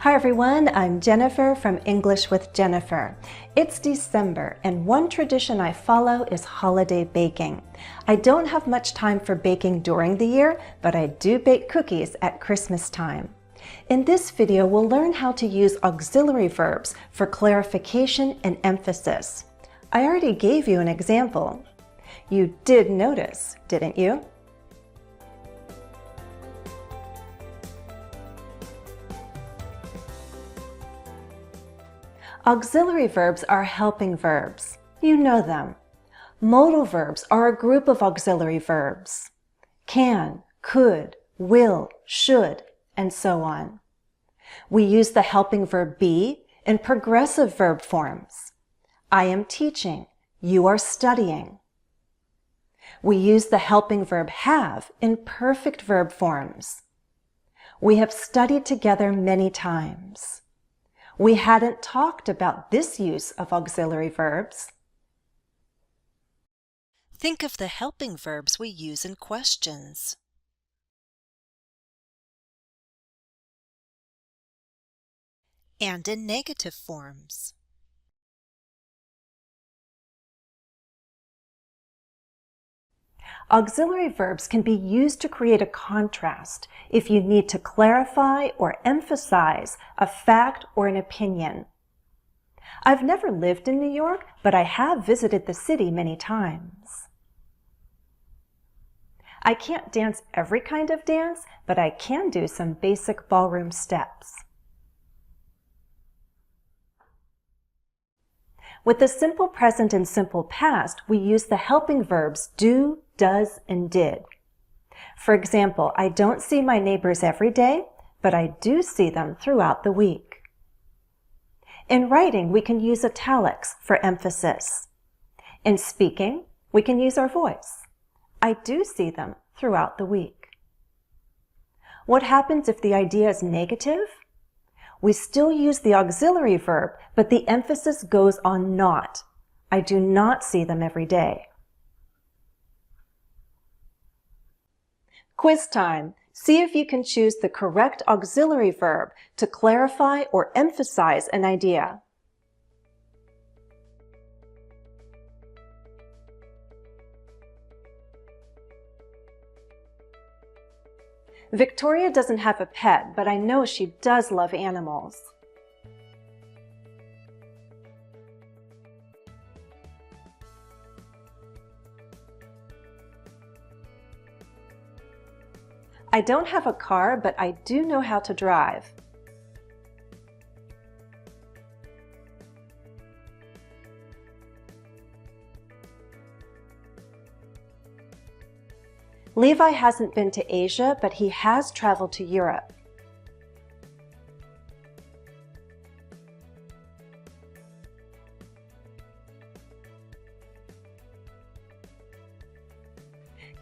Hi everyone, I'm Jennifer from English with Jennifer. It's December and one tradition I follow is holiday baking. I don't have much time for baking during the year, but I do bake cookies at Christmas time. In this video, we'll learn how to use auxiliary verbs for clarification and emphasis. I already gave you an example. You did notice, didn't you? Auxiliary verbs are helping verbs. You know them. Modal verbs are a group of auxiliary verbs. Can, could, will, should, and so on. We use the helping verb be in progressive verb forms. I am teaching. You are studying. We use the helping verb have in perfect verb forms. We have studied together many times. We hadn't talked about this use of auxiliary verbs. Think of the helping verbs we use in questions. And in negative forms. Auxiliary verbs can be used to create a contrast if you need to clarify or emphasize a fact or an opinion. I've never lived in New York, but I have visited the city many times. I can't dance every kind of dance, but I can do some basic ballroom steps. With the simple present and simple past, we use the helping verbs do, does, and did. For example, I don't see my neighbors every day, but I do see them throughout the week. In writing, we can use italics for emphasis. In speaking, we can use our voice. I do see them throughout the week. What happens if the idea is negative? We still use the auxiliary verb, but the emphasis goes on not. I do not see them every day. Quiz time. See if you can choose the correct auxiliary verb to clarify or emphasize an idea. Victoria doesn't have a pet, but I know she does love animals. I don't have a car, but I do know how to drive. Levi hasn't been to Asia, but he has traveled to Europe.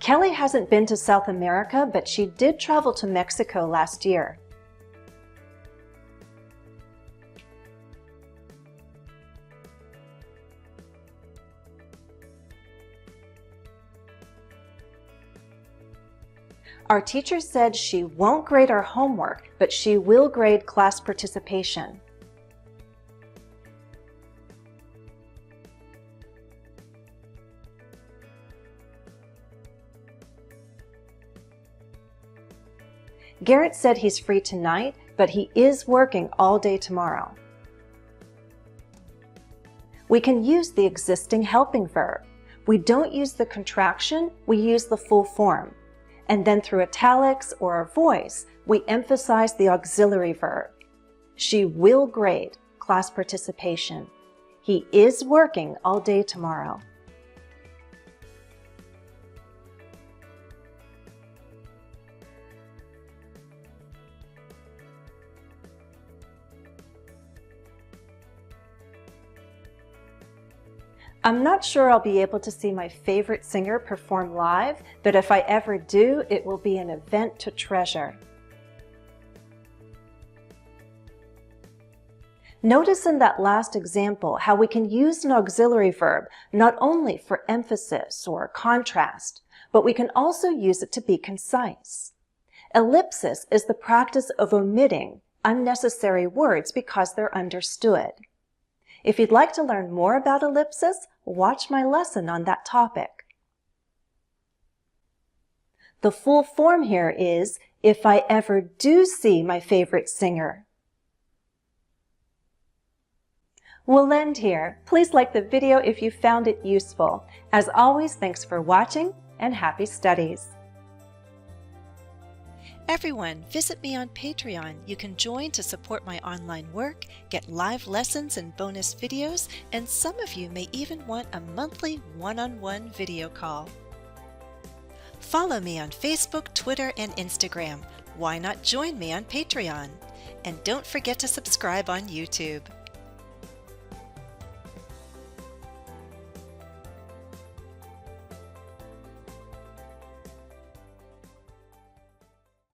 Kelly hasn't been to South America, but she did travel to Mexico last year. Our teacher said she won't grade our homework, but she will grade class participation. Garrett said he's free tonight, but he is working all day tomorrow. We can use the existing helping verb. We don't use the contraction, we use the full form. And then through italics or our voice, we emphasize the auxiliary verb. She will grade class participation. He is working all day tomorrow. I'm not sure I'll be able to see my favorite singer perform live, but if I ever do, it will be an event to treasure. Notice in that last example how we can use an auxiliary verb not only for emphasis or contrast, but we can also use it to be concise. Ellipsis is the practice of omitting unnecessary words because they're understood. If you'd like to learn more about ellipsis, watch my lesson on that topic. The full form here is, if I ever do see my favorite singer. We'll end here. Please like the video if you found it useful. As always, thanks for watching and happy studies. Everyone, visit me on Patreon. You can join to support my online work, get live lessons and bonus videos, and some of you may even want a monthly one-on-one video call. Follow me on Facebook, Twitter, and Instagram. Why not join me on Patreon? And don't forget to subscribe on YouTube.